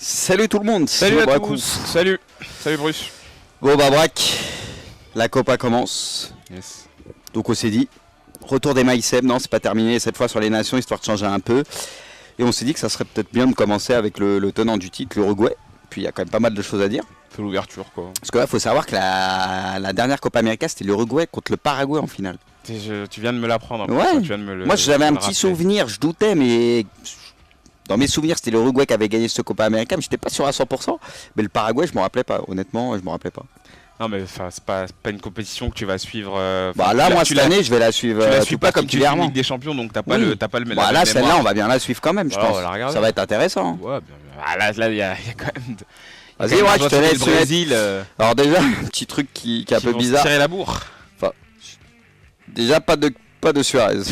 Salut tout le monde. Salut à tous. Salut Bruce. Bon bah Braque, la Copa commence. Yes. Donc on s'est dit, retour des Maïsem, non c'est pas terminé cette fois sur les nations, histoire de changer un peu. Et on s'est dit que ça serait peut-être bien de commencer avec le tenant du titre, l'Uruguay. Puis il y a quand même pas mal de choses à dire. Fais l'ouverture quoi. Parce que là faut savoir que la dernière Copa América c'était l'Uruguay contre le Paraguay en finale. Tu viens de me l'apprendre. Ouais. Tu viens de me le, moi j'avais un petit rappeler. souvenir, je doutais mais... Dans mes souvenirs, c'était l'Uruguay qui avait gagné cette Copa América, mais j'étais pas sûr à 100%. Mais le Paraguay, je m'en rappelais pas. Honnêtement, je m'en rappelais pas. Non, mais c'est pas une compétition que tu vas suivre. Bah là, moi cette année, je vais la suivre. Tu la suis pas comme tu suis Ligue des Champions, donc t'as pas oui. t'as pas le. Bah là, celle-là, on va bien la suivre quand même, je pense. Ça va être intéressant. Ouais, bien. Ah, là, il y a quand même. Vas-y, ouais, je te laisse. Le Brésil. Alors déjà, un petit truc qui est un peu bizarre. Tirer la bourre. Enfin, déjà pas de Suarez.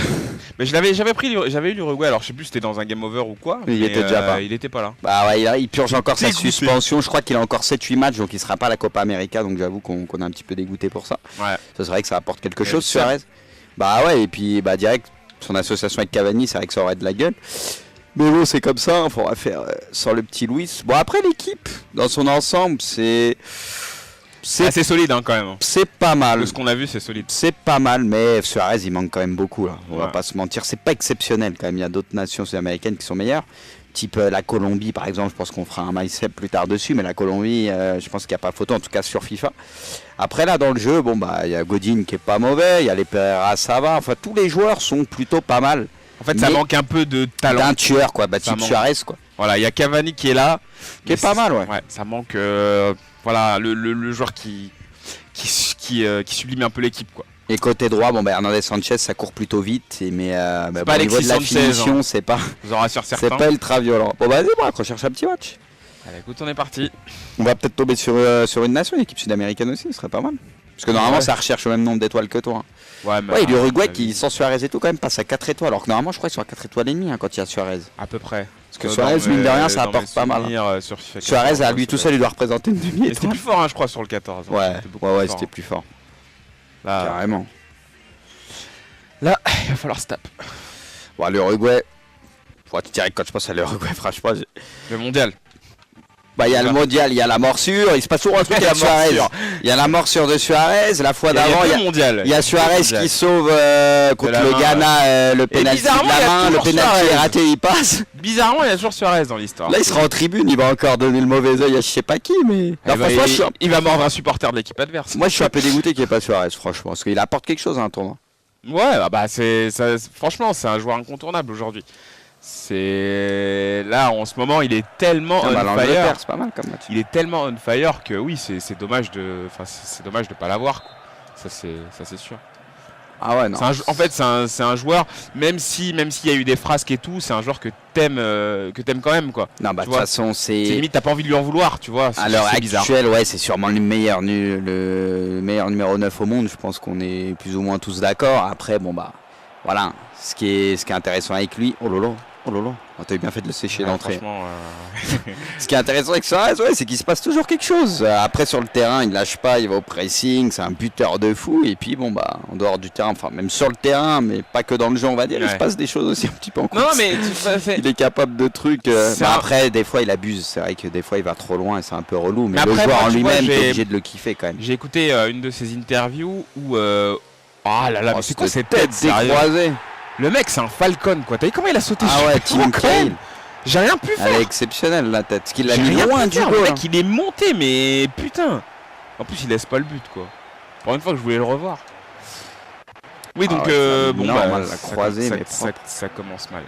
Mais j'avais eu l'Uruguay, alors je sais plus si c'était dans un game over ou quoi. Il était déjà pas. Il était pas là. Bah ouais, il purge encore sa suspension. Je crois qu'il a encore 7-8 matchs, donc il sera pas à la Copa América. Donc j'avoue qu'on est un petit peu dégoûté pour ça. Ouais. Ça serait que ça apporte quelque chose, Suarez. Bah ouais, et puis bah direct, son association avec Cavani, c'est vrai que ça aurait de la gueule. Mais bon, c'est comme ça, il faudra faire sans le petit Luis. Bon, après l'équipe, dans son ensemble, c'est assez solide hein, quand même. C'est pas mal. De ce qu'on a vu, c'est solide. C'est pas mal, mais Suarez, il manque quand même beaucoup là. On va pas se mentir, c'est pas exceptionnel quand même. Il y a d'autres nations sud-américaines qui sont meilleures. Type la Colombie par exemple, je pense qu'on fera un MySep plus tard dessus, mais la Colombie, je pense qu'il n'y a pas photo, en tout cas sur FIFA. Après là dans le jeu, bon bah il y a Godin qui est pas mauvais, il y a les Pereira, ça va. Enfin tous les joueurs sont plutôt pas mal. En fait, ça manque un peu de talent. D'un tueur quoi, bah type Suarez quoi. Voilà, il y a Cavani qui est là, qui est pas mal ouais. Ouais, ça manque voilà le joueur qui sublime un peu l'équipe quoi. Et côté droit, bon bah Hernandez Sanchez ça court plutôt vite, mais bon, au niveau de la finition, c'est pas c'est ultra violent. Bon bah vas-y, on cherche un petit match. Allez, écoute, on est parti. On va peut-être tomber sur une nation, une équipe sud-américaine aussi, ce serait pas mal. Parce que normalement ça recherche le même nombre d'étoiles que toi. Ouais, et l'Uruguay qui sans Suarez et tout quand même passe à 4 étoiles, alors que normalement je crois qu'ils sont à 4 étoiles et demie quand il y a Suarez. À peu près. Parce que Suarez, mine de rien, ça apporte pas mal. Suarez, à lui tout seul, il doit représenter une demi-étoile. C'était plus fort, hein, je crois, sur le 14. Ouais, c'était plus fort. Là, carrément. Là, il va falloir se taper. Bon, l'Uruguay. Tu dirais que quand je pense à l'Uruguay, franchement. Le mondial. Bah, il y a le mondial, il y a la morsure, il se passe toujours un truc avec Suarez. Il y a la morsure de Suarez, la fois d'avant, il y a Suarez qui sauve contre le Ghana, le pénalty de la main, le pénalty est raté, il passe. Bizarrement, il y a toujours Suarez dans l'histoire. Là, il sera en tribune, il va encore donner le mauvais oeil à je sais pas qui, mais. Il va mordre un supporter de l'équipe adverse. Moi, je suis un peu dégoûté qu'il n'y ait pas Suarez, franchement, parce qu'il apporte quelque chose à un tournoi. Ouais, franchement, c'est un joueur incontournable aujourd'hui. C'est là en ce moment il est tellement on fire. C'est pas mal comme match. Il est tellement on fire que oui c'est dommage de pas l'avoir. Ça c'est sûr. Ah ouais non. En fait c'est un joueur même s'il y a eu des frasques et tout, c'est un joueur que t'aimes quand même quoi. Non bah de toute façon c'est limite t'as pas envie de lui en vouloir tu vois. À l'heure actuelle ouais c'est sûrement le meilleur numéro 9 au monde. Je pense qu'on est plus ou moins tous d'accord. Après bon bah voilà ce qui est intéressant avec lui. Oh lolo. T'as bien fait de le sécher d'entrée. Ce qui est intéressant avec Suarez, c'est qu'il se passe toujours quelque chose. Après sur le terrain, il lâche pas, il va au pressing, c'est un buteur de fou. Et puis bon bah en dehors du terrain, enfin même sur le terrain, mais pas que dans le jeu, on va dire, il se passe des choses aussi un petit peu en course. Non mais il est capable de trucs. Après des fois il abuse, c'est vrai que des fois il va trop loin et c'est un peu relou. Mais le joueur en lui-même, t'es obligé de le kiffer quand même. J'ai écouté une de ses interviews où ah là là, mais c'est quoi cette tête décroisée? Le mec c'est un Falcon quoi, t'as vu comment il a sauté sur ouais, Tim Cahill. J'ai rien pu faire. Elle est exceptionnelle la tête, parce qu'il l'a mis loin du goal. Le mec il est monté mais putain. En plus il laisse pas le but quoi. Pour une fois que je voulais le revoir. Oui donc bon bah la croisée mais ça commence mal.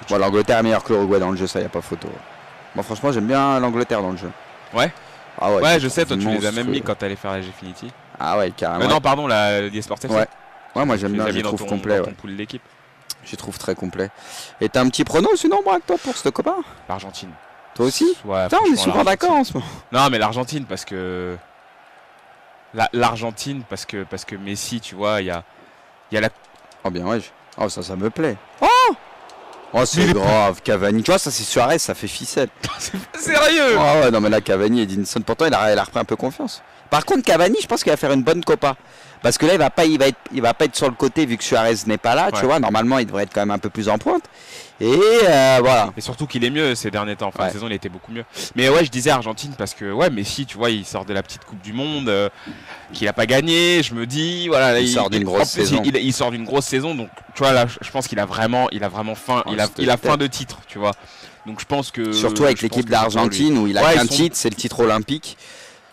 Bon l'Angleterre est meilleure que l'Uruguay dans le jeu, ça y a pas photo. Moi franchement j'aime bien l'Angleterre dans le jeu. Ouais. Ah ouais je sais, toi tu les as même mis quand t'allais faire la Gfinity. Ah ouais carrément. Non pardon la eSports FC. Ouais, moi j'aime bien, je trouve complet. Dans ton pool d'équipe. Je trouve très complet. Et t'as un petit prono sinon, Braque, toi, pour ce copain? L'Argentine. Toi aussi? Ouais. Putain, on est souvent d'accord en ce moment. Non, mais l'Argentine parce que. L'Argentine parce que Messi, tu vois, il y a la. Oh bien, ouais. Oh, ça me plaît. Oh, c'est grave, Cavani. Tu vois, ça c'est Suarez, ça fait ficelle. C'est pas sérieux. Oh ouais, non, mais là, Cavani et Edinson, pourtant, il a repris un peu confiance. Par contre, Cavani, je pense qu'il va faire une bonne Copa. Parce que là, il va pas être sur le côté vu que Suarez n'est pas là, tu vois. Normalement, il devrait être quand même un peu plus en pointe. Et voilà. Et surtout qu'il est mieux ces derniers temps. Enfin, la saison, il était beaucoup mieux. Mais ouais, je disais Argentine parce que Messi, tu vois, il sort de la petite Coupe du Monde qu'il a pas gagné. Je me dis, voilà, il sort d'une grosse saison. Il sort d'une grosse saison, donc tu vois là, je pense qu'il a vraiment faim. Il a faim de titre, tu vois. Donc je pense que surtout avec l'équipe d'Argentine où il a qu'un titre, c'est le titre olympique.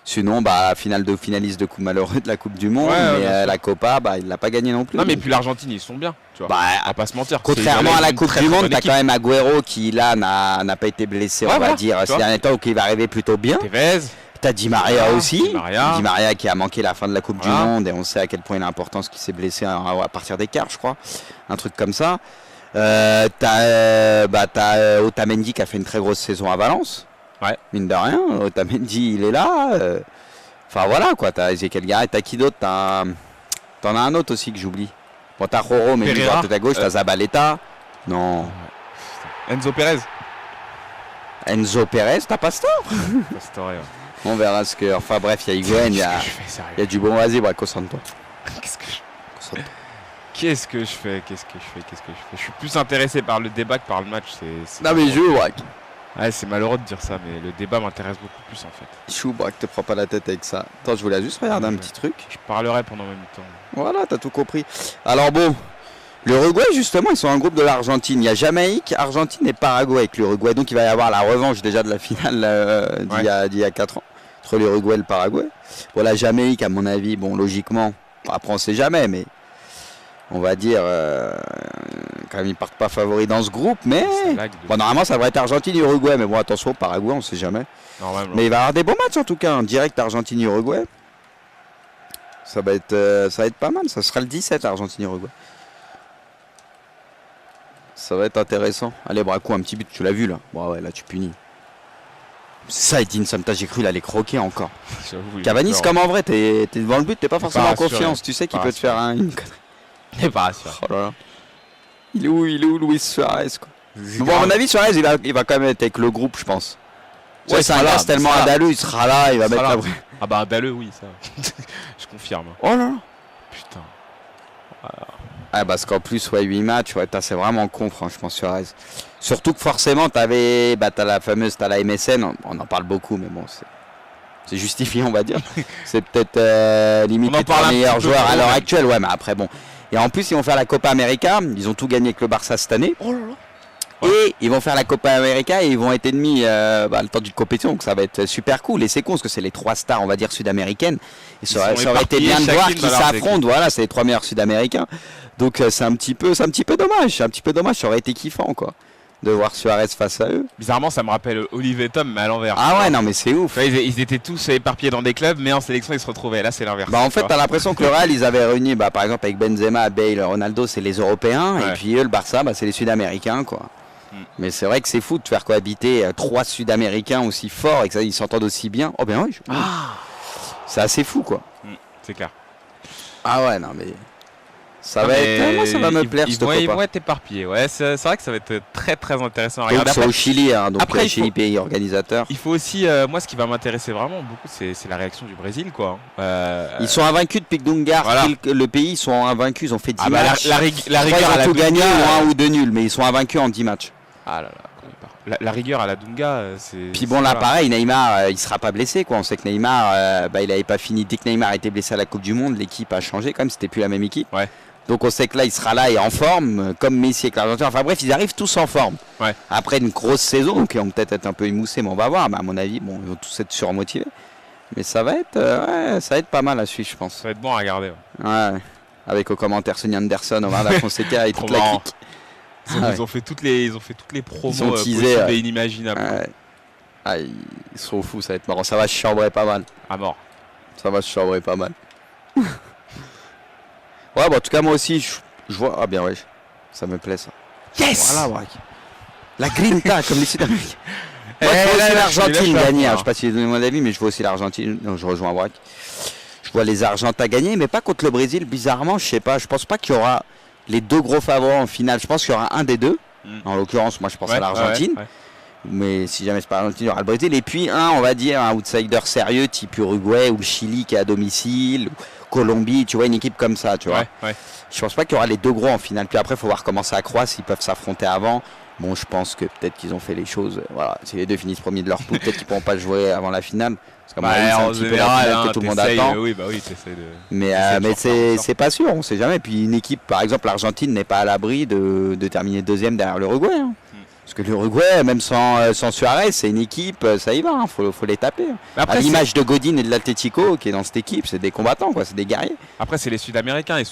Sinon, finaliste de coup malheureux de la Coupe du Monde, mais la Copa, il l'a pas gagné non plus. Non, mais puis l'Argentine, ils sont bien, tu vois. On va pas se mentir. Contrairement à la Coupe du Monde, t'as quand même Agüero qui là n'a pas été blessé, on va dire, ces derniers temps, ou qui va arriver plutôt bien. Tevez. T'as Di Maria aussi. Di Maria qui a manqué la fin de la Coupe du Monde et on sait à quel point il est important ce qui s'est blessé à partir des quarts, je crois. Un truc comme ça. T'as Otamendi qui a fait une très grosse saison à Valence. Ouais. Mine de rien, Otamendi il est là. Enfin voilà quoi, t'as Ezequiel Garay, t'as qui d'autre? T'en as un autre aussi que j'oublie. Bon, t'as Roro, mais lui à gauche, t'as Zabaleta. Non. Enzo Pérez. T'as Pastore. Pastore, ouais. On verra ce que. Enfin bref, il y a Higuaín, il y a du bon. Vas-y, concentre-toi. Qu'est-ce que je fais? Je suis plus intéressé par le débat que par le match. Non mais je Braque. Ouais, c'est malheureux de dire ça, mais le débat m'intéresse beaucoup plus en fait. Chou, Braque, te prends pas la tête avec ça. Attends, je voulais juste regarder un petit truc. Je parlerai pendant même temps. Voilà, t'as tout compris. Alors bon, l'Uruguay justement, ils sont un groupe de l'Argentine. Il y a Jamaïque, Argentine et Paraguay avec l'Uruguay. Donc il va y avoir la revanche déjà de la finale d'il y a 4 ans entre l'Uruguay et le Paraguay. Voilà, Jamaïque à mon avis, bon logiquement, après on sait jamais, mais on va dire quand même ils partent pas favoris dans ce groupe, mais normalement ça devrait être Argentine et Uruguay, mais bon attention, Paraguay on sait jamais. Mais il va y avoir des bons matchs en tout cas, en direct Argentine Uruguay. Ça va être pas mal, ça sera le 17 Argentine Uruguay. Ça va être intéressant. Allez Braco, un petit but, tu l'as vu là. Bon ouais, là tu punis. C'est ça Edinson, j'ai cru il allait croquer encore. Cavani c'est comme en vrai, t'es devant le but, t'es pas forcément en confiance, tu sais qu'il peut te faire une connerie. T'es pas rassuré. Oh là là. Il est où Luis Suarez quoi. Bon à mon avis Suarez il va quand même être avec le groupe je pense. Ouais, c'est un gars tellement andaleux, il sera là, il va mettre la. Ah bah andaleux oui ça. Je confirme. Oh là là. Putain. Voilà. Ah parce qu'en plus 8 matchs, c'est vraiment con franchement Suarez. Surtout que forcément t'as la fameuse, t'as la MSN, on en parle beaucoup mais bon c'est justifié on va dire. C'est peut-être limite le meilleur joueur à l'heure actuelle, ouais mais après bon. Et en plus ils vont faire la Copa América, ils ont tout gagné avec le Barça cette année. Oh là là. Et ils vont faire la Copa América et ils vont être ennemis le temps d'une compétition, donc ça va être super cool. Et c'est con parce que c'est les 3 stars, on va dire, sud-américaines. Et ça aurait été bien de voir qu'ils s'affrontent. Voilà, c'est les 3 meilleurs sud-américains. Donc c'est un petit peu dommage. C'est un petit peu dommage. Ça aurait été kiffant, quoi, de voir Suarez face à eux. Bizarrement, ça me rappelle Olivier et Tom, mais à l'envers. Ah ouais, non, mais c'est ouf. Ils étaient tous éparpillés dans des clubs, mais en sélection, ils se retrouvaient. Là, c'est l'inverse. En fait, t'as l'impression que le Real, ils avaient réuni, par exemple, avec Benzema, Bale, Ronaldo, c'est les Européens. Ouais. Et puis eux, le Barça, c'est les Sud-Américains, quoi. Mais c'est vrai que c'est fou de faire cohabiter 3 Sud-Américains aussi forts et qu'ils s'entendent aussi bien. Oh ben oui. C'est assez fou quoi. C'est clair. Ah ouais non mais ça va être. Moi ça va me plaire. Ils vont être éparpillés. Ouais, c'est vrai que ça va être très très intéressant à regarder. C'est au Chili, donc après, Chili pays organisateur. Il faut aussi, moi ce qui va m'intéresser vraiment beaucoup, c'est la réaction du Brésil quoi. Ils sont invaincus depuis que Dunga le pays, ils sont invaincus, ils ont fait 10 matchs. La rigueur ils ont tout gagné ou 1 ou 2 nuls, mais ils sont invaincus en 10 matchs. Ah là là, la rigueur à la Dunga, c'est. Puis bon là pareil, Neymar, il sera pas blessé quoi. On sait que Neymar, il avait pas fini. Dès que Neymar était blessé à la Coupe du Monde, l'équipe a changé quand même. C'était plus la même équipe. Ouais. Donc on sait que là il sera là et en forme, comme Messi avec l'Argentine. Enfin bref, ils arrivent tous en forme. Ouais. Après une grosse saison, donc ils vont peut-être être un peu émoussés, mais on va voir. Mais à mon avis, bon, ils vont tous être surmotivés. Mais ça va être pas mal à suivre, je pense. Ça va être bon à regarder. Ouais. Avec au commentaire Sonny Anderson, Omar Da Fonseca et toute la clique. Ils ont fait toutes les promos possibles et inimaginables. Ils sont fous, ça va être marrant. Ça va se chambrer pas mal. À mort. Ça va se chambrer pas mal. Ouais, en tout cas, moi aussi, je vois. Ah bien, ouais. Ça me plaît, ça. Yes. Voilà, ouais. La grinta, comme les Sud-Américains. Moi, je vois aussi l'Argentine gagner. Je sais pas si j'ai donné mon avis, mais je vois aussi l'Argentine. Non, je rejoins Braque. Je vois les Argentins gagner, mais pas contre le Brésil. Bizarrement, je sais pas. Je pense pas qu'il y aura les 2 gros favoris en finale. Je pense qu'il y aura un des deux. En l'occurrence, moi je pense à l'Argentine. Mais si jamais c'est pas l'Argentine, il y aura le Brésil. Et puis on va dire, un outsider sérieux type Uruguay ou le Chili qui est à domicile, ou Colombie, tu vois, une équipe comme ça, tu vois. Ouais. Je pense pas qu'il y aura les deux gros en finale. Puis après, il faut voir comment ça croît, s'ils peuvent s'affronter avant. Bon, je pense que peut-être qu'ils ont fait les choses. Voilà, si les deux finissent premiers de leur poule, peut-être qu'ils pourront pas jouer avant la finale. Parce que c'est un petit peu la finale que tout le monde attend. Oui, t'essayes de. Mais c'est pas sûr, on sait jamais. Puis une équipe, par exemple, l'Argentine n'est pas à l'abri de terminer deuxième derrière l'Uruguay. Hein. Parce que l'Uruguay, même sans Suarez, c'est une équipe, ça y va, hein, faut les taper. Après, à l'image de Godin et de l'Atlético qui est dans cette équipe, c'est des combattants, quoi, c'est des guerriers. Après, c'est les Sud-Américains, ils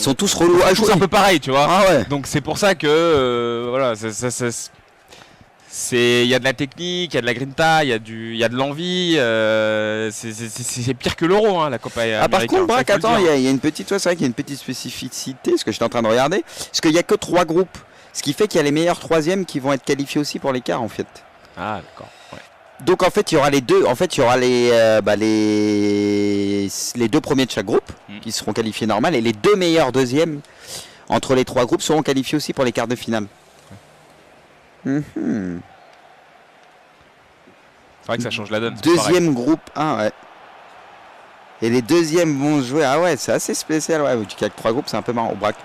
sont tous relous à jouer. Tous un peu pareil, tu vois. Ah ouais. Donc c'est pour ça que voilà, il y a de la technique, il y a de la grinta, il y a de l'envie. C'est pire que l'Euro, hein, la Copa América. Par contre, Braque, attends, il y a une petite, c'est vrai qu'il y a une petite spécificité, ce que j'étais en train de regarder, parce qu'il n'y a que 3 groupes. Ce qui fait qu'il y a les meilleurs troisièmes qui vont être qualifiés aussi pour l'écart en fait. Ah d'accord. Ouais. Donc en fait il y aura les deux. En fait il y aura les deux premiers de chaque groupe qui seront qualifiés normal et les 2 meilleurs deuxièmes entre les 3 groupes seront qualifiés aussi pour les quarts de finale. Ouais. C'est vrai que ça change la donne. Deuxième groupe 1, ouais. Et les deuxièmes vont jouer. Ah ouais, c'est assez spécial. Ouais, tu as que 3 groupes, c'est un peu marrant au braque.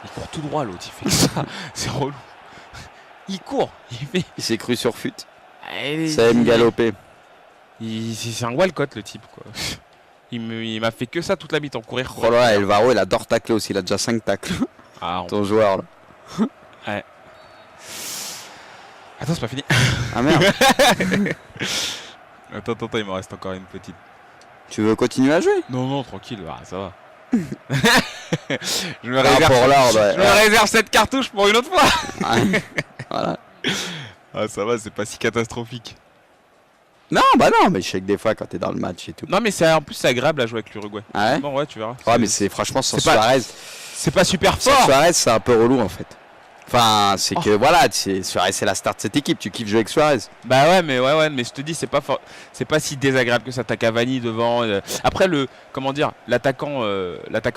Il court tout droit l'autre, il fait ça, c'est relou. Il court, il s'est cru sur fut. Ça aime galoper. C'est un Walcott le type quoi. Il m'a fait que ça toute la mi-temps, courir. Oh là, Elvaro il adore tacler aussi, il a déjà 5 tacles. Ton joueur là. Ouais. Attends, c'est pas fini. Ah merde. Attends, il me reste encore une petite. Tu veux continuer à jouer? Non, tranquille, ça va. Je me réserve cette cartouche pour une autre fois. Voilà. Ah ça va, c'est pas si catastrophique. Non, mais je sais que des fois quand t'es dans le match et tout. Non mais en plus c'est agréable à jouer avec l'Uruguay. Ah ouais? Bon ouais, tu verras. Ouais mais c'est franchement sans Suarez. C'est pas super fort. Sans Suarez c'est un peu relou en fait. Enfin, c'est que voilà, Suarez c'est la star de cette équipe, tu kiffes jouer avec Suarez. Bah ouais, mais je te dis, c'est pas si désagréable que ça. T'as Cavani devant. Après l'attaquant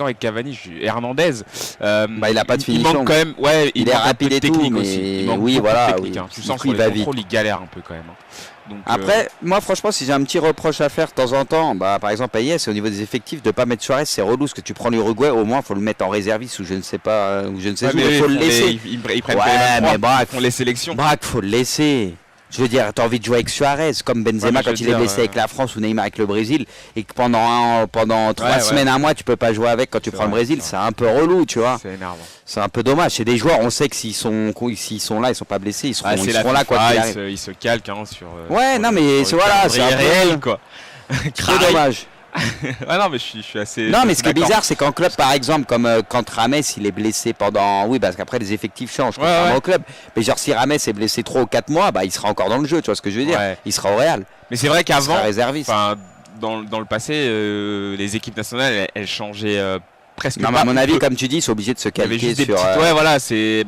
avec Cavani, Hernandez. Il a pas de finition. Il manque quand même, il est rapide et technique tout, aussi. Il manque oui, voilà, de technique, hein. Tu sens que sur les contrôles, il galère un peu quand même. Donc, après, moi franchement, si j'ai un petit reproche à faire de temps en temps, par exemple à IS, c'est au niveau des effectifs de pas mettre Suarez, c'est relou parce que tu prends l'Uruguay, au moins faut le mettre en réserviste ou je ne sais pas, ou je ne sais où, il faut le laisser. Ils prennent ils font les sélections. Faut le laisser. Je veux dire, t'as envie de jouer avec Suarez, comme Benzema quand il est blessé avec la France ou Neymar avec le Brésil, et que pendant 3 semaines, un mois, tu peux pas jouer avec quand tu prends le Brésil, c'est un peu relou, tu vois. C'est énervant. C'est un peu dommage. C'est des joueurs, on sait que s'ils sont là, ils sont pas blessés, ils seront là quoi qu'il arrive. Ils se calquent sur. Ouais, non mais c'est voilà, c'est un réel quoi. C'est dommage. Ouais, non mais je suis assez. Non mais ce qui est bizarre c'est qu'en club par exemple comme quand Rames il est blessé pendant parce qu'après les effectifs changent au club, mais genre si Rames est blessé 3 ou 4 mois il sera encore dans le jeu, tu vois ce que je veux dire, il sera au Real. Mais c'est vrai qu'avant réserviste. Dans le passé les équipes nationales elles changeaient presque pas. À mon avis comme tu dis ils sont obligés de se calquer sur ouais voilà c'est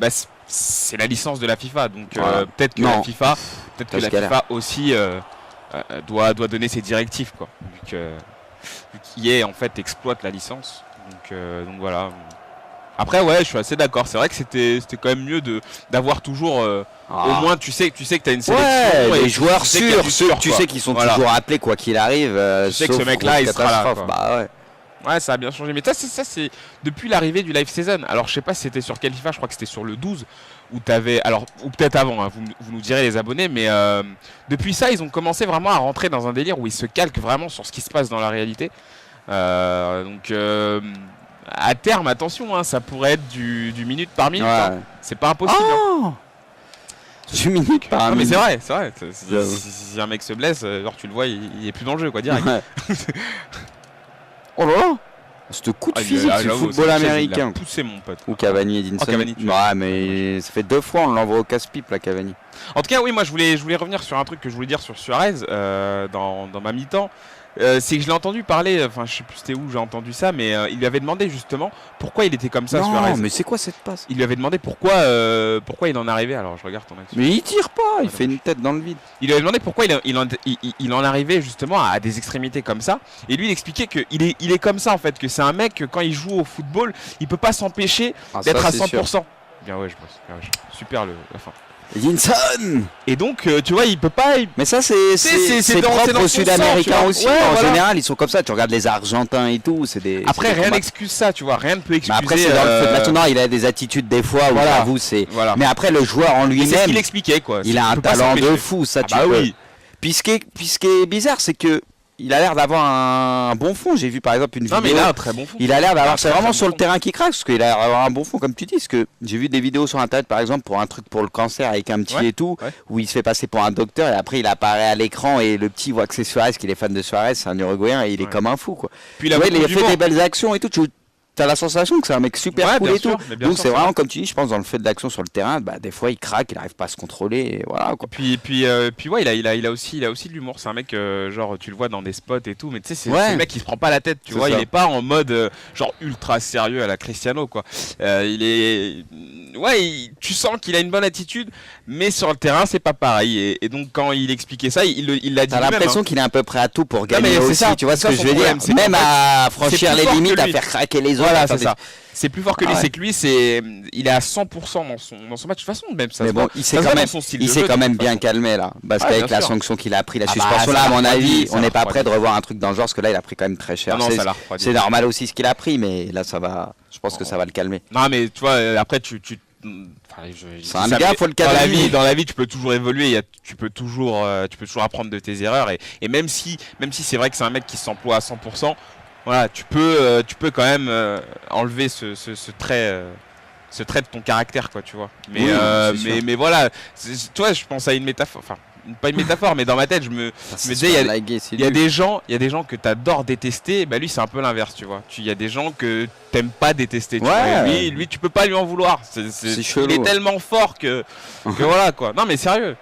la licence de la FIFA donc peut-être que la FIFA aussi doit donner ses directives quoi vu qui en fait exploite la licence donc voilà. Après je suis assez d'accord, c'est vrai que c'était quand même mieux d'avoir toujours au moins tu sais que tu as une sélection les joueurs sûrs tu sais qu'ils sont toujours appelés quoi qu'il arrive, tu sais que ce mec là il sera là quoi. Ouais, ça a bien changé. Mais ça c'est depuis l'arrivée du live season. Alors je sais pas si c'était sur quel FIFA, je crois que c'était sur le 12 où t'avais, ou peut-être avant, hein, vous nous direz les abonnés, mais depuis ça ils ont commencé vraiment à rentrer dans un délire où ils se calquent vraiment sur ce qui se passe dans la réalité. Donc à terme, attention, hein, ça pourrait être du minute par minute. Hein. C'est pas impossible. Hein. Du minute par minute. Mais c'est vrai. Si un mec se blesse, genre tu le vois, il est plus dans le jeu quoi, direct. Oh là là, ce coup de physique, c'est le football américain. Poussé mon pote. Ou Cavani et Edinson. Ouais, mais ça fait 2 fois on l'envoie au casse-pipe la Cavani. En tout cas, oui, moi je voulais revenir sur un truc que je voulais dire sur Suarez dans ma mi-temps. C'est que je l'ai entendu parler, enfin je sais plus c'était où j'ai entendu ça, mais il lui avait demandé justement pourquoi il était comme ça. Suarez. Non mais c'est quoi cette passe? Il lui avait demandé pourquoi il en arrivait, alors je regarde ton action. Mais il tire pas, il fait une tête dans le vide. Il lui avait demandé pourquoi il en arrivait justement à des extrémités comme ça, et lui il expliquait qu'il est comme ça en fait, que c'est un mec que quand il joue au football, il peut pas s'empêcher d'être à 100%. Bien ouais, je pense. Super la fin. Edinson. Et donc, tu vois, il peut pas. Mais ça, c'est propre dans aux son Sud-Américains sang, aussi. tu vois. Ouais, En voilà. général, ils sont comme ça. Tu regardes les Argentins et tout. Après, rien combats. n'excuse ça, tu vois. Rien ne peut excuser. Mais après, c'est dans le feu de la tournoi. Il a des attitudes des fois où Voilà. j'avoue, c'est. Voilà. Mais après, le joueur en C'est ce lui-même, qu'il expliquait, quoi. il a un Tu peux pas talent de s'empêcher. fou. Ça, Ah tu bah peux. oui. Puis ce qui est bizarre, c'est que il a l'air d'avoir un bon fond. J'ai vu par exemple une Non, mais vidéo. il a un très bon fond. Il a l'air d'avoir, Ah, c'est très, vraiment très sur bon le terrain qui craque, parce qu'il a l'air d'avoir un bon fond, comme tu dis. Parce que j'ai vu des vidéos sur internet, par exemple, pour un truc pour le cancer avec un petit Ouais, et tout, ouais. où il se fait passer pour un docteur et après il apparaît à l'écran et le petit voit que c'est Suarez, qu'il est fan de Suarez, c'est un Uruguayen et il est Ouais. comme un fou, quoi. Puis il a Ouais, beaucoup il a fait d'humour. des belles actions et tout. Tu as la sensation que c'est un mec super Ouais, cool bien et tout. sûr, mais bien Donc sûr, c'est c'est vraiment, vrai. comme tu dis, je pense, dans le fait de l'action sur le terrain, bah, des fois il craque, il n'arrive pas à se contrôler et voilà, quoi. Puis ouais, il a aussi de l'humour. C'est un mec, genre, tu le vois dans des spots et tout, mais tu sais, c'est Ouais. le mec qui se prend pas la tête, tu C'est vois. ça. Il est pas en mode, genre, ultra sérieux à la Cristiano, quoi. Il est. Ouais, tu sens qu'il a une bonne attitude, mais sur le terrain, c'est pas pareil. Et donc, quand il expliquait ça, il l'a dit T'as lui-même. l'impression qu'il est à peu près à tout pour gagner mais c'est aussi, ça, tu vois c'est ce que ça je son veux dire. problème, c'est Même qu'en fait, à franchir c'est plus les fort que limites, à lui. faire craquer les autres. Voilà, à faire c'est des- ça. C'est plus fort que lui, Ah ouais. c'est que lui, il est à 100% dans son match. De toute façon, même ça. Mais se bon, voit. il Ça s'est se quand voit même, dans son style il de s'est jeu, quand de même toute bien façon. calmé là. Parce Ouais, qu'avec bien la sûr. sanction qu'il a pris, la Ah bah, suspension ça là, à l'a mon refroidi, avis, ça on l'a n'est pas prêt refroidi. de revoir un truc dans le genre, parce que là, il a pris quand même très cher. Non, C'est- ça l'a refroidi. C'est normal aussi ce qu'il a pris, mais là, ça va. Je pense que ça va le calmer. Non, mais tu vois, après, enfin, C'est un gars, faut le calmer. Dans la vie, tu peux toujours évoluer. Tu peux toujours apprendre de tes erreurs. Et même si c'est vrai que c'est un mec qui s'emploie à 100%, voilà, tu peux quand même enlever ce trait. Ce trait de ton caractère, quoi, tu vois. Mais Oui, c'est sûr. mais voilà, toi, je pense à une métaphore, enfin pas une métaphore, mais dans ma tête, je me disais, il y a des gens que t'adores détester, bah lui c'est un peu l'inverse, tu vois. Il y a des gens que t'aimes pas détester, tu Ouais. vois. Et lui tu peux pas lui en vouloir. C'est chelou, il est ouais. tellement fort que voilà, quoi. Non mais sérieux.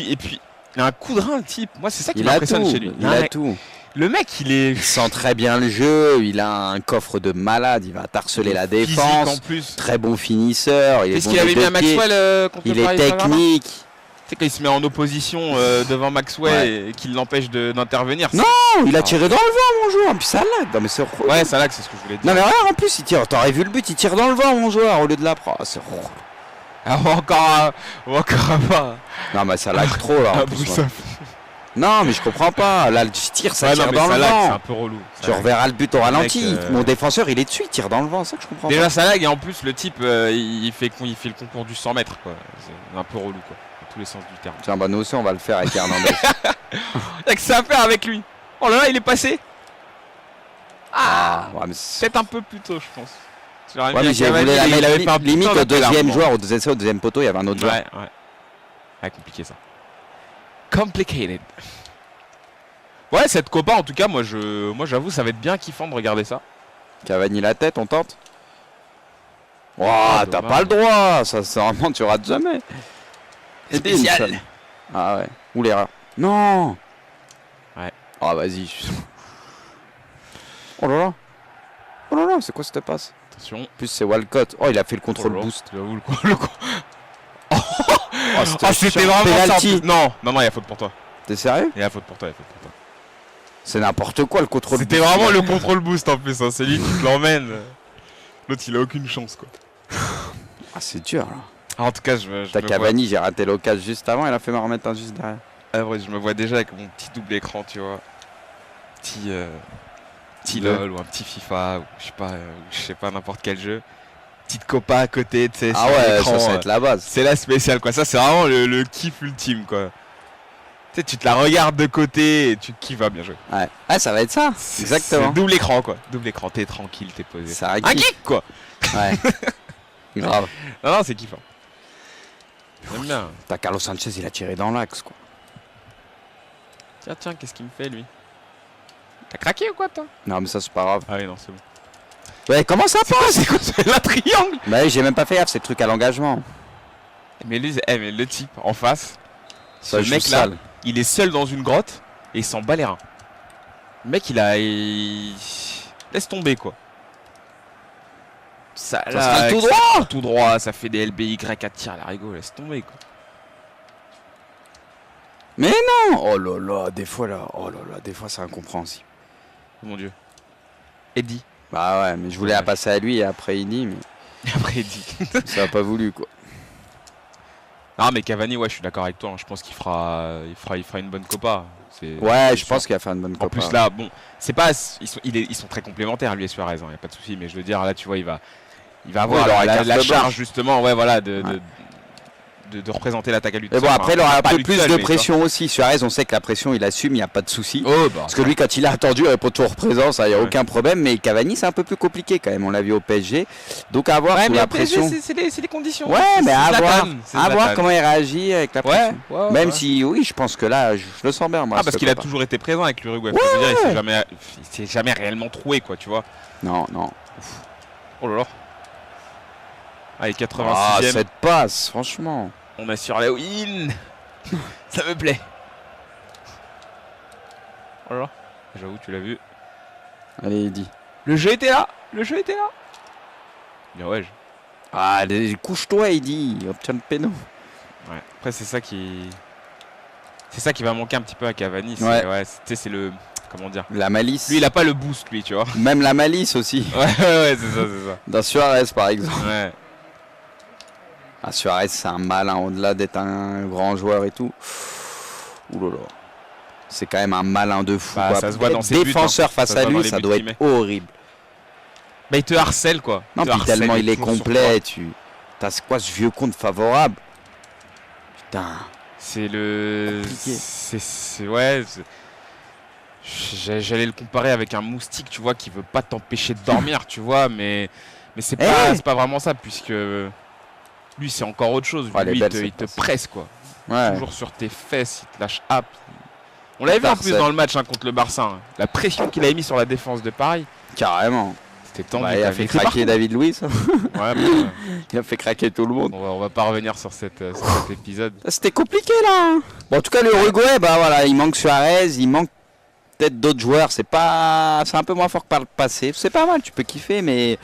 Et puis il a un coup de rein, le type. Moi c'est ça qui Il a m'impressionne tout. chez lui. Il a tout. Le mec, il est Il sent très bien le jeu. Il a un coffre de malade. Il va harceler la physique défense. en plus. Très bon finisseur. Il est Qu'est-ce bon qu'il des avait mis deux à pieds. Maxwell contre Il le est Paris Saint-Germain ? technique. Tu sais, quand il se met en opposition devant Maxwell et qu'il l'empêche d'intervenir. Non, il a tiré dans le vent, mon joueur. Puis ça lag. Non, mais c'est relou. Ouais, ça là, c'est ce que je voulais dire. Non, mais regarde, en plus, il tire. T'aurais vu le but, il tire dans le vent, mon joueur, au lieu de la pro. C'est relou. Ah, on va encore avoir Non, mais ça lag trop, là. en un plus, bruit ouais. ça. Non, mais je comprends pas. Là, le tire, ça Ouais, tire non, mais dans ça le lag, c'est un vent. peu relou. Tu reverras le but au ralenti. mec, Mon défenseur, il est dessus, il tire dans le vent. C'est ça que je comprends Déjà, ça lag et en plus, le type, il fait le concours du 100 mètres, quoi. C'est un peu relou, quoi. Dans tous les sens du terme. pas. Tiens, bah, nous aussi, on va le faire avec Hernandez. Y'a que ça à faire avec lui. Oh là là, il est passé. Ah, ouais, mais c'est- Peut-être un peu plus tôt, je pense. J'aurais ouais, mis mais un j'ai Cavani, voulu la il avait fait un mettre limite putain au d'appel deuxième avant. joueur, au deuxième poteau, il y avait un autre joueur. Ouais, ouais. Ouais, compliqué ça. Complicated. Ouais, cette Copa, en tout cas, moi j'avoue, ça va être bien kiffant de regarder ça. Cavani la tête, on tente. Oh, Ah, t'as dommage. pas le droit, ça c'est vraiment tu rates jamais. Spécial. Edinson. Ah ouais, ou l'erreur. Non. Ouais. Ah vas-y. Oh là là. Oh là là, c'est quoi cette passe? Attention. En plus c'est Walcott. Oh, il a fait le contrôle Oh là là. boost. J'avoue, le coup. Oh, Ah, c'était vraiment penalty. ça. Non, il y a faute pour toi. T'es sérieux? Il y a faute pour toi. C'est n'importe quoi le contrôle C'était boost. vraiment le contrôle boost en plus, hein. C'est lui qui te l'emmène. L'autre, il a aucune chance, quoi. Ah, c'est dur là. Ah, en tout cas, je T'as me Cavani, j'ai raté l'occasion juste avant, il a fait me remettre un juste derrière. je me vois déjà avec mon petit double écran, tu vois. Petit Le- LOL ou un petit FIFA, ou je sais pas, n'importe quel jeu. Petite copa à côté, tu sais, Ah sur ouais, l'écran, ça va être la base. c'est la spéciale, quoi. Ça, c'est vraiment le kiff ultime, quoi. Tu sais, tu te la regardes de côté et tu kiffes, bien joué. Ouais. Ah, ça va être ça. Exactement. C'est double écran, quoi. Double écran, t'es tranquille, t'es posé. Ça Un kiffe. geek, quoi. Ouais. Grave. Non, c'est kiffant. J'aime bien. T'as Carlos Sanchez, il a tiré dans l'axe quoi. Tiens, qu'est-ce qu'il me fait, lui? T'as craqué ou quoi, toi? Non, mais ça c'est pas grave. Ah oui, non, c'est bon. Ouais, comment ça passe? C'est quoi, c'est la triangle? Bah oui, j'ai même pas fait gaffe, c'est le truc à l'engagement. Mais le type, en face, Ça, ce je mec-là, sale. il est seul dans une grotte et il s'en bat les reins. Le mec, laisse tomber, quoi. Ça sera tout droit. tout droit, ça fait des LBY à tir à la rigole, laisse tomber, quoi. Mais non. Oh là là, des fois là. Oh là là, des fois c'est incompréhensible. Oh mon dieu. Eddie. Bah ouais, mais je voulais la passer à lui et après il dit, mais Et après, Eddie. ça a pas voulu quoi. Non, mais Cavani, ouais, je suis d'accord avec toi. Je pense qu'il fera une bonne Copa. Ouais, je pense qu'il va faire une bonne Copa. En plus, là, bon, c'est pas, ils sont très complémentaires, lui et Suarez. Il n'y a pas de souci. Mais je veux dire, là, tu vois, il va avoir la charge justement, ouais, voilà, de représenter l'attaque à lui. Mais bon, après, il aura un peu plus de pression aussi. Suarez, on sait que la pression, il assume, il n'y a pas de souci. Parce que lui, quand il a attendu, pour tout représent, ça, il n'y a aucun problème. Mais Cavani, c'est un peu plus compliqué quand même. On l'a vu au PSG. Donc, à voir sous la pression. C'est les conditions. Ouais, mais à voir comment il réagit avec la pression. Même si, oui, je pense que là, je le sens bien. Moi, parce qu'il a toujours été présent avec l'Uruguay. Il s'est jamais réellement troué, quoi, tu vois. Non. Oh là là. Allez, 86e. Ah, cette passe, franchement. On assure la win. Ça me plaît. Oh là là. J'avoue, tu l'as vu. Allez, Eddy. Le jeu était là. Bien, ouais. Allez, couche-toi, Eddy. Obtiens le péno. Ouais. Après, c'est ça qui va manquer un petit peu à Cavani. C'est le... Comment dire, la malice. Lui, il a pas le boost, lui, tu vois. Même la malice aussi. Ouais, c'est ça. Dans Suarez, par exemple. Ouais. Suarez, c'est un malin, au-delà d'être un grand joueur et tout. Ouh là là. C'est quand même un malin de fou. Ça se voit dans ses buts. Défenseur face à lui, ça doit être horrible. Bah, il te harcèle, quoi. Non, puis tellement il est complet. T'as quoi, ce vieux compte favorable? Putain. C'est ouais. J'allais le comparer avec un moustique, tu vois, qui veut pas t'empêcher de dormir, tu vois, mais c'est pas vraiment ça, puisque lui c'est encore autre chose. Lui il te presse, quoi. Ouais. Toujours sur tes fesses, il te lâche hop. On l'avait vu en plus dans le match contre le Barça. Hein. La pression qu'il a mis sur la défense de Paris. Carrément. C'était tendu. Il a fait craquer David Luiz. Il a fait craquer tout le monde. On va pas revenir sur cet épisode. C'était compliqué là. Bon, en tout cas, l'Uruguay, il manque Suarez, il manque peut-être d'autres joueurs. C'est un peu moins fort que par le passé. C'est pas mal, tu peux kiffer, mais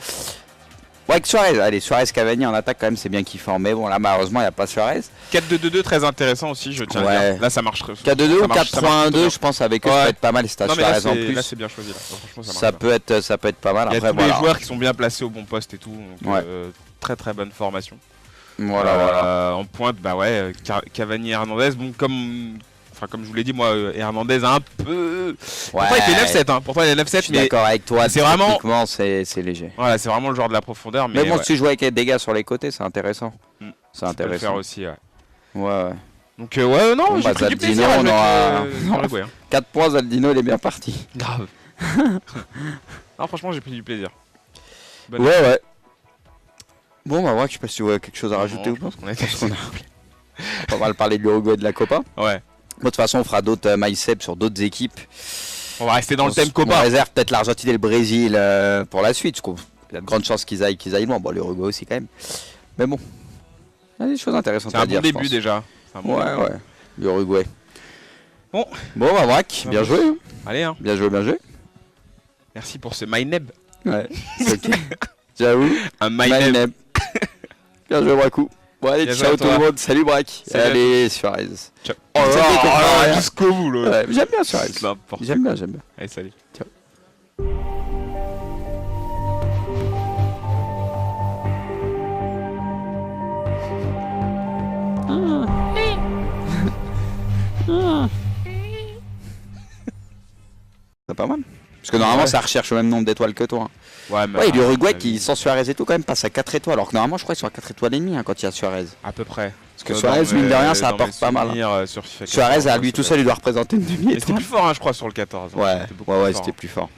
ouais, avec Suarez. Allez, Suarez Cavani en attaque quand même, c'est bien kiffant. Mais bon, là malheureusement, il n'y a pas Suarez. 4-2-2-2 très intéressant aussi, je tiens à dire. Là, ça marche. 4-2-2 ou 4-3-1-2, je pense avec eux, ça peut être pas mal. Si t'as Suarez en plus. Là, c'est bien choisi. Là. Franchement, ça peut être pas mal. Il y a tous les joueurs qui sont bien placés au bon poste et tout. Donc, très très bonne formation. Voilà. En pointe, Cavani et Hernandez. Bon, comme je vous l'ai dit, moi, Hernandez a un peu. Pourtant, il fait 9-7. Pourtant, il est 9-7. Je suis d'accord avec toi. C'est vraiment. C'est léger. Voilà, c'est vraiment le genre de la profondeur. Mais bon, si tu joues avec des dégâts sur les côtés, c'est intéressant. C'est intéressant. Tu peux le faire aussi, ouais. Donc, non, j'ai pris du plaisir on aura 4 points, Zaldino, il est bien parti. Grave. Non, franchement, j'ai pris du plaisir. Ouais. Bon, bah, je sais pas si tu vois quelque chose à rajouter ou pas. On va parler de l'Uruguay et de la Copa. Ouais. De toute façon, on fera d'autres MySep sur d'autres équipes. On va rester dans le thème Copa. On réserve peut-être l'Argentine et le Brésil pour la suite. Il y a de grandes chances qu'ils aillent loin. Bon, l'Uruguay aussi quand même. Mais bon, il y a des choses intéressantes à dire. C'est un bon début déjà. Ouais. L'Uruguay. Bon, Braque, bien joué. Allez, hein. Bien joué. Merci pour ce MyNeb. Ouais, c'est ok. J'avoue. Un MyNeb. Bien joué, Braque. Bon, allez, ciao tout le monde. Salut, Braque. Allez, Suarez. Ciao. Jusqu'au bout, là. Ouais, j'aime bien Suarez. J'aime bien. Allez, salut. Ciao. C'est pas mal. Parce que normalement, ça recherche le même nombre d'étoiles que toi. Ouais, l'Uruguay qui, sans Suarez et tout, quand même passe à 4 étoiles. Alors que normalement, je crois qu'ils sont à 4 étoiles et demie quand il y a Suarez. À peu près. Parce que Suarez, mine de rien, ça apporte pas mal. Suarez, à lui tout seul, il doit représenter une demi-étoile. C'était plus fort, je crois, sur le 14. Ouais, c'était plus fort.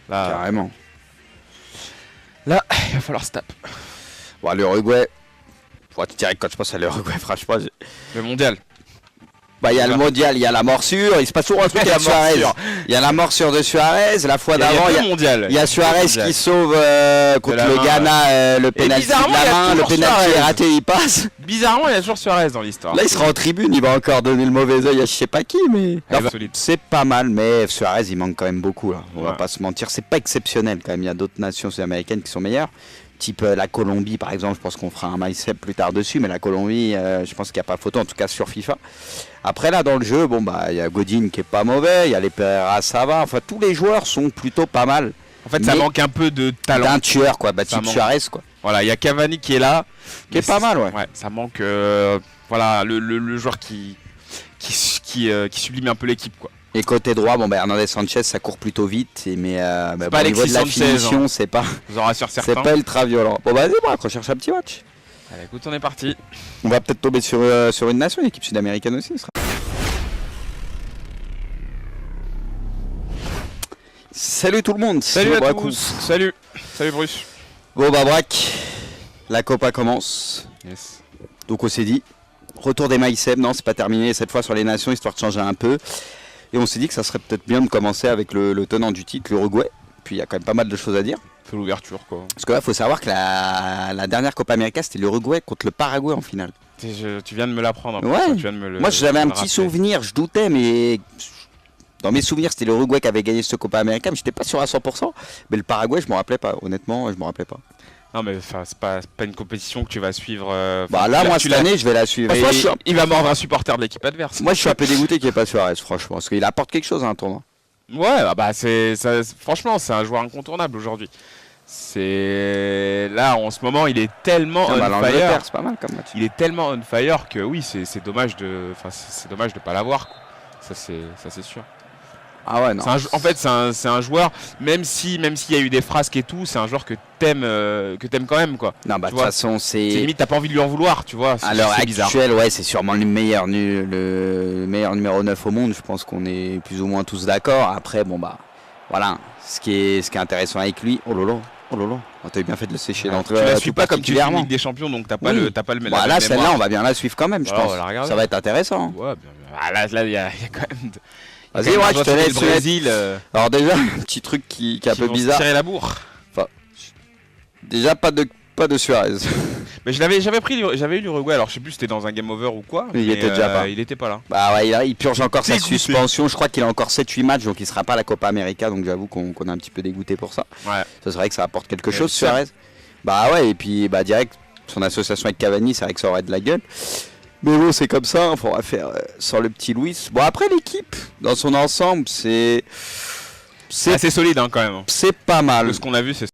Là, carrément. Là, il va falloir se taper. Bon, l'Uruguay. Tu dirais que quand je pense à l'Uruguay, franchement. Le mondial. Il y a le mondial, il y a la morsure, il se passe toujours un truc avec Suarez. Il y a la morsure de Suarez, la fois d'avant, il y a Suarez qui sauve contre le Ghana le pénalty de la main, le pénalty est raté, il passe. Bizarrement, il y a toujours Suarez dans l'histoire. Là, il sera en tribune, il va encore donner le mauvais œil à je sais pas qui, mais c'est pas mal, mais Suarez, il manque quand même beaucoup là. On va pas se mentir, c'est pas exceptionnel quand même. Il y a d'autres nations sud-américaines qui sont meilleures. Type la Colombie par exemple, je pense qu'on fera un MySep plus tard dessus, mais la Colombie, je pense qu'il n'y a pas photo, en tout cas sur FIFA. Après là dans le jeu, il y a Godin qui est pas mauvais, il y a les Pereira, ça va, enfin tous les joueurs sont plutôt pas mal. En fait ça manque un peu de talent. D'un tueur quoi, type Suarez quoi. Voilà, il y a Cavani qui est là. Qui est pas mal, ouais. Ouais, ça manque voilà, le joueur qui sublime un peu l'équipe, quoi. Et côté droit, bon, Hernandez Sanchez, ça court plutôt vite. Mais pas au niveau de la Alexis Sanchez, finition, hein. c'est pas, Je vous en rassure c'est certains. pas ultra violent. Bon, vas-y, on cherche un petit match. Allez, écoute, on est parti. On va peut-être tomber sur une nation, une équipe sud-américaine aussi. Salut tout le monde. Salut à Brakou. tous. Salut. Salut Bruce. Bon, bah, Braque, la Copa commence. Yes. Donc, on s'est dit, retour des Maïsem. Non, c'est pas terminé cette fois sur les nations, histoire de changer un peu. Et on s'est dit que ça serait peut-être bien de commencer avec le tenant du titre, l'Uruguay. Puis il y a quand même pas mal de choses à dire. C'est l'ouverture, quoi. Parce que là, il faut savoir que la dernière Copa América, c'était l'Uruguay contre le Paraguay en finale. Tu viens de me l'apprendre. En plus, Ouais. ça, tu viens de me le- Moi, j'avais me un le petit rappeler. souvenir, je doutais, mais dans mes souvenirs, c'était l'Uruguay qui avait gagné ce Copa América, mais j'étais pas sûr à 100%. Mais le Paraguay, je me rappelais pas. Honnêtement, je me rappelais pas. Non, mais c'est pas une compétition que tu vas suivre. Bah là, moi, cette année, je vais la suivre. Et Moi, je suis, il va mordre un supporter de l'équipe adverse. moi, je suis un peu dégoûté qu'il n'y ait pas Suarez, franchement, parce qu'il apporte quelque chose à un tournoi. Ouais, franchement, c'est un joueur incontournable aujourd'hui. Là, en ce moment, il est tellement Tiens, bah, on fire. l'Angleterre, c'est pas mal comme match. Il est tellement on fire que oui, c'est dommage de pas l'avoir, quoi. Ça c'est sûr. Ah ouais, non. En fait, c'est un joueur, même s'il y a eu des frasques et tout, c'est un joueur que t'aimes quand même, quoi. Non, bah, de Tu toute vois, façon, C'est c'est. limite, t'as pas envie de lui en vouloir, tu vois. À l'heure c'est bizarre. actuelle, ouais, c'est sûrement le meilleur numéro 9 au monde. Je pense qu'on est plus ou moins tous d'accord. Après, bon, bah, voilà. Ce qui est intéressant avec lui, oh lolo. Oh lolo. Oh, t'as bien fait de le sécher Ouais, d'entrée. tu la tout suis pas comme tu suis en particulièrement. Ligue des Champions, donc t'as pas Oui. t'as pas le Bah, la là, même celle-là, mémoire. on va bien la suivre quand même, je Voilà, on pense. va la regarder. Ça va être intéressant. Ouais, là, il y a quand même. Vas-y, moi, je te laisse. Le Brésil, Alors, déjà, un petit truc qui est un peu bizarre. Tirer la bourre. Déjà, pas de Suarez. Mais j'avais eu l'Uruguay, alors je sais plus si c'était dans un game over ou quoi. Il mais, était déjà pas. Il était pas là. Bah ouais, il purge encore sa Dégoûté. suspension. Je crois qu'il a encore 7-8 matchs, donc il sera pas à la Copa América. Donc j'avoue qu'on est un petit peu dégoûté pour ça. Ouais. Ça serait que ça apporte quelque Mais chose, ça- Suarez. Bah ouais, et puis bah direct, son association avec Cavani, c'est vrai que ça aurait de la gueule. Mais bon, c'est comme ça, il faudra faire sans le petit Luis. Bon, après, l'équipe, dans son ensemble, c'est C'est assez solide, hein, quand même. pas mal. De ce qu'on a vu, c'est